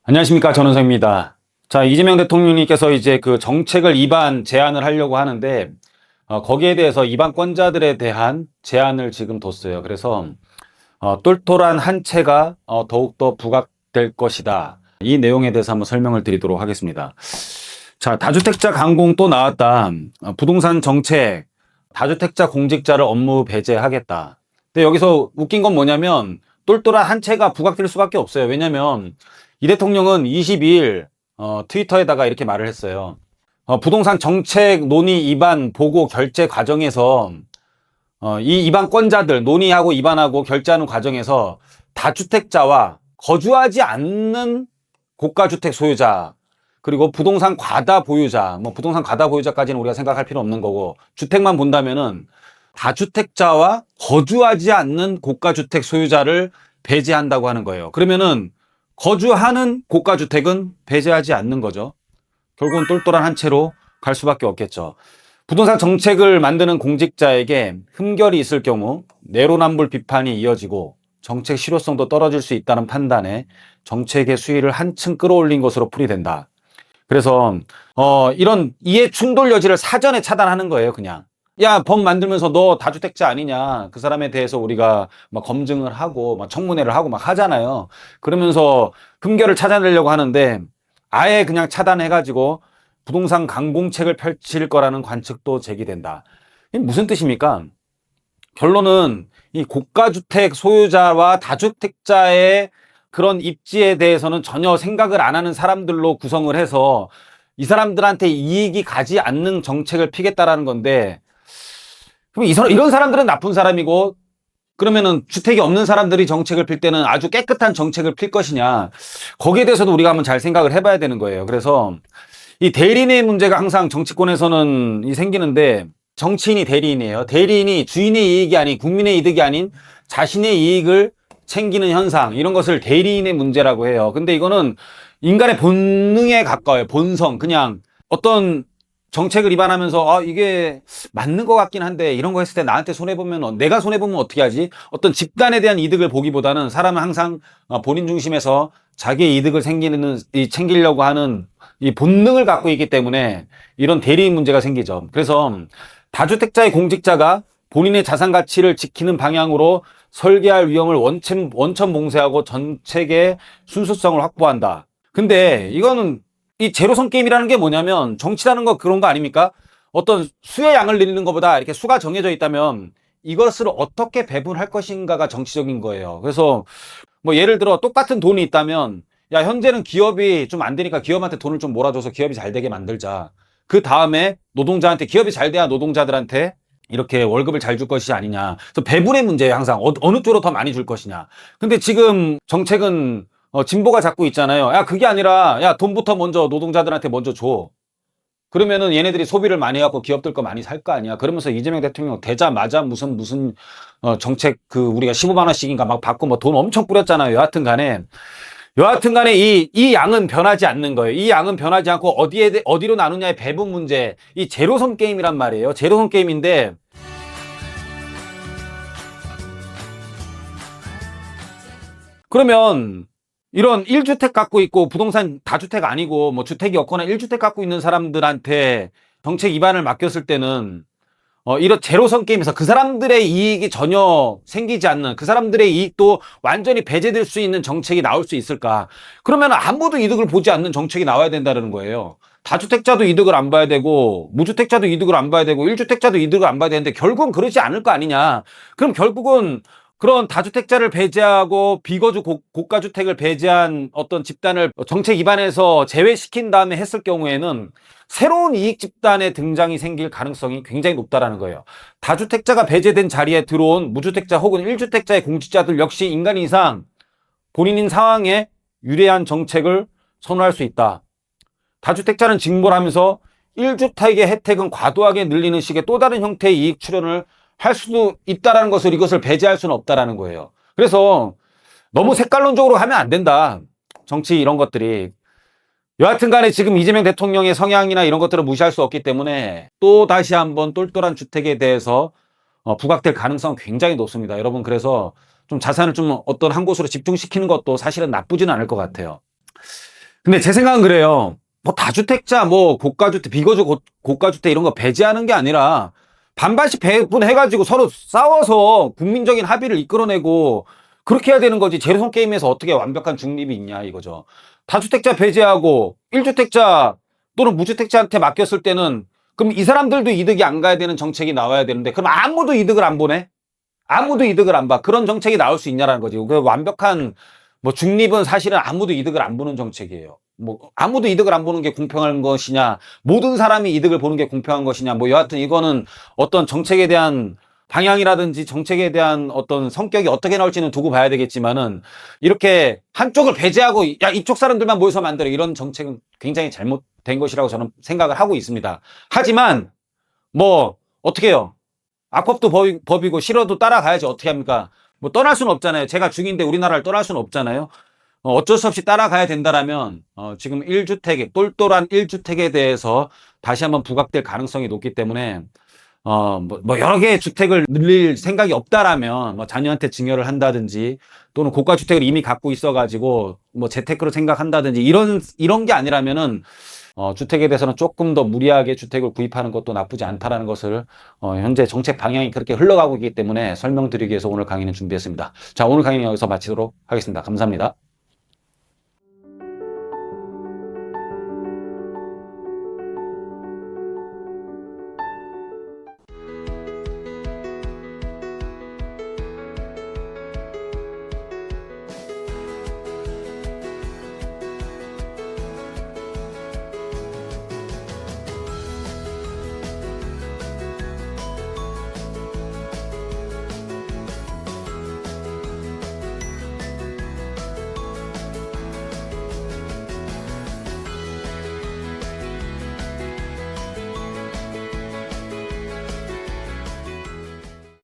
안녕하십니까, 전원석입니다. 자, 이재명 대통령님께서 이제 그 정책을 입안 제안을 하려고 하는데 거기에 대해서 입안권자들에 대한 제안을 지금 뒀어요. 그래서 똘똘한 한 채가 더욱더 부각될 것이다. 이 내용에 대해서 한번 설명을 드리도록 하겠습니다. 자, 다주택자 강공 또 나왔다. 부동산 정책, 다주택자 공직자를 업무 배제하겠다. 근데 여기서 웃긴 건 뭐냐면 똘똘한 한 채가 부각될 수밖에 없어요. 왜냐면 이 대통령은 22일 트위터에다가 이렇게 말을 했어요. 부동산 정책 논의 입안 보고 결제 과정에서 이 입안권자들 논의하고 입안하고 결제하는 과정에서 다주택자와 거주하지 않는 고가주택 소유자, 그리고 부동산 과다 보유자, 뭐 부동산 과다 보유자까지는 우리가 생각할 필요 없는 거고, 주택만 본다면은 다주택자와 거주하지 않는 고가주택 소유자를 배제한다고 하는 거예요. 그러면은 거주하는 고가주택은 배제하지 않는 거죠. 결국은 똘똘한 한 채로 갈 수밖에 없겠죠. 부동산 정책을 만드는 공직자에게 흠결이 있을 경우 내로남불 비판이 이어지고 정책 실효성도 떨어질 수 있다는 판단에 정책의 수위를 한층 끌어올린 것으로 풀이된다. 그래서 이런 이해 충돌 여지를 사전에 차단하는 거예요. 그냥 야, 법 만들면서 너 다주택자 아니냐, 그 사람에 대해서 우리가 막 검증을 하고 막 청문회를 하고 막 하잖아요. 그러면서 흠결을 찾아내려고 하는데 아예 그냥 차단해가지고 부동산 강공책을 펼칠 거라는 관측도 제기된다. 이게 무슨 뜻입니까? 결론은 이 고가주택 소유자와 다주택자의 그런 입지에 대해서는 전혀 생각을 안 하는 사람들로 구성을 해서 이 사람들한테 이익이 가지 않는 정책을 피겠다라는 건데, 그럼 이런 사람들은 나쁜 사람이고, 그러면은 주택이 없는 사람들이 정책을 필 때는 아주 깨끗한 정책을 필 것이냐, 거기에 대해서도 우리가 한번 잘 생각을 해봐야 되는 거예요. 그래서 이 대리인의 문제가 항상 정치권에서는 생기는데, 정치인이 대리인이에요. 대리인이 주인의 이익이 아닌, 국민의 이득이 아닌 자신의 이익을 챙기는 현상, 이런 것을 대리인의 문제라고 해요. 근데 이거는 인간의 본능에 가까워요. 본성. 그냥 어떤 정책을 입안하면서 이게 맞는 것 같긴 한데 이런 거 했을 때 나한테 손해보면, 내가 손해보면 어떻게 하지? 어떤 집단에 대한 이득을 보기보다는 사람은 항상 본인 중심에서 자기의 이득을 챙기려고 하는 이 본능을 갖고 있기 때문에 이런 대리인 문제가 생기죠. 그래서 다주택자의 공직자가 본인의 자산 가치를 지키는 방향으로 설계할 위험을 원천 봉쇄하고 정책의 순수성을 확보한다. 근데 이거는 이 제로섬 게임이라는 게 뭐냐면, 정치라는 거 그런 거 아닙니까? 어떤 수의 양을 늘리는 것보다 이렇게 수가 정해져 있다면 이것을 어떻게 배분할 것인가가 정치적인 거예요. 그래서 뭐 예를 들어 똑같은 돈이 있다면, 야, 현재는 기업이 좀 안 되니까 기업한테 돈을 좀 몰아줘서 기업이 잘 되게 만들자. 그 다음에 노동자한테, 기업이 잘 돼야 노동자들한테 이렇게 월급을 잘 줄 것이 아니냐. 그래서 배분의 문제예요. 항상 어느 쪽으로 더 많이 줄 것이냐. 근데 지금 정책은 진보가 잡고 있잖아요. 야, 그게 아니라, 야, 돈부터 먼저 노동자들한테 먼저 줘. 그러면은 얘네들이 소비를 많이 해갖고 기업들 거 많이 살 거 아니야. 그러면서 이재명 대통령 되자마자 무슨 정책 우리가 15만 원씩인가 막 받고 뭐 돈 엄청 뿌렸잖아요. 여하튼 간에 이 양은 변하지 않는 거예요. 이 양은 변하지 않고 어디로 나누냐의 배분 문제. 이 제로섬 게임이란 말이에요. 제로섬 게임인데, 그러면 이런 1주택 갖고 있고 부동산 다주택 아니고 뭐 주택이 없거나 1주택 갖고 있는 사람들한테 정책 입안을 맡겼을 때는 이런 제로섬 게임에서 그 사람들의 이익이 전혀 생기지 않는, 그 사람들의 이익도 완전히 배제될 수 있는 정책이 나올 수 있을까? 그러면 아무도 이득을 보지 않는 정책이 나와야 된다는 거예요. 다주택자도 이득을 안 봐야 되고, 무주택자도 이득을 안 봐야 되고, 1주택자도 이득을 안 봐야 되는데 결국은 그러지 않을 거 아니냐. 그럼 결국은 그런 다주택자를 배제하고 비거주 고가주택을 배제한 어떤 집단을 정책 입안에서 제외시킨 다음에 했을 경우에는 새로운 이익 집단의 등장이 생길 가능성이 굉장히 높다라는 거예요. 다주택자가 배제된 자리에 들어온 무주택자 혹은 1주택자의 공직자들 역시 인간 이상 본인 상황에 유리한 정책을 선호할 수 있다. 다주택자는 징벌 하면서 1주택의 혜택은 과도하게 늘리는 식의 또 다른 형태의 이익 출현을 할 수도 있다라는 것을, 이것을 배제할 수는 없다라는 거예요. 그래서 너무 색깔론적으로 하면 안 된다. 정치 이런 것들이. 여하튼 간에 지금 이재명 대통령의 성향이나 이런 것들을 무시할 수 없기 때문에 또 다시 한번 똘똘한 주택에 대해서 부각될 가능성은 굉장히 높습니다. 여러분, 그래서 좀 자산을 좀 어떤 한 곳으로 집중시키는 것도 사실은 나쁘지는 않을 것 같아요. 근데 제 생각은 그래요. 뭐 다주택자, 뭐 고가주택, 비거주 고가주택 이런 거 배제하는 게 아니라 반반씩 배분해가지고 서로 싸워서 국민적인 합의를 이끌어내고 그렇게 해야 되는 거지. 제로섬 게임에서 어떻게 완벽한 중립이 있냐 이거죠. 다주택자 배제하고 1주택자 또는 무주택자한테 맡겼을 때는 그럼 이 사람들도 이득이 안 가야 되는 정책이 나와야 되는데 그럼 아무도 이득을 안 보네? 아무도 이득을 안 봐. 그런 정책이 나올 수 있냐라는 거지. 그 완벽한 뭐 중립은 사실은 아무도 이득을 안 보는 정책이에요. 뭐 아무도 이득을 안 보는 게 공평한 것이냐, 모든 사람이 이득을 보는 게 공평한 것이냐, 뭐 여하튼 이거는 어떤 정책에 대한 방향이라든지 정책에 대한 어떤 성격이 어떻게 나올지는 두고 봐야 되겠지만은 이렇게 한쪽을 배제하고 야 이쪽 사람들만 모여서 만들어 이런 정책은 굉장히 잘못된 것이라고 저는 생각을 하고 있습니다. 하지만 뭐 어떻게 해요? 악법도 법이고 싫어도 따라가야지 어떻게 합니까? 뭐 떠날 수는 없잖아요. 제가 중인데 우리나라를 떠날 수는 없잖아요. 어쩔 수 없이 따라가야 된다라면 지금 1주택에 똘똘한 1주택에 대해서 다시 한번 부각될 가능성이 높기 때문에 뭐 여러 개의 주택을 늘릴 생각이 없다라면 뭐 자녀한테 증여를 한다든지 또는 고가 주택을 이미 갖고 있어가지고 뭐 재테크로 생각한다든지 이런 게 아니라면은 주택에 대해서는 조금 더 무리하게 주택을 구입하는 것도 나쁘지 않다라는 것을 현재 정책 방향이 그렇게 흘러가고 있기 때문에 설명드리기 위해서 오늘 강의는 준비했습니다. 자, 오늘 강의는 여기서 마치도록 하겠습니다. 감사합니다.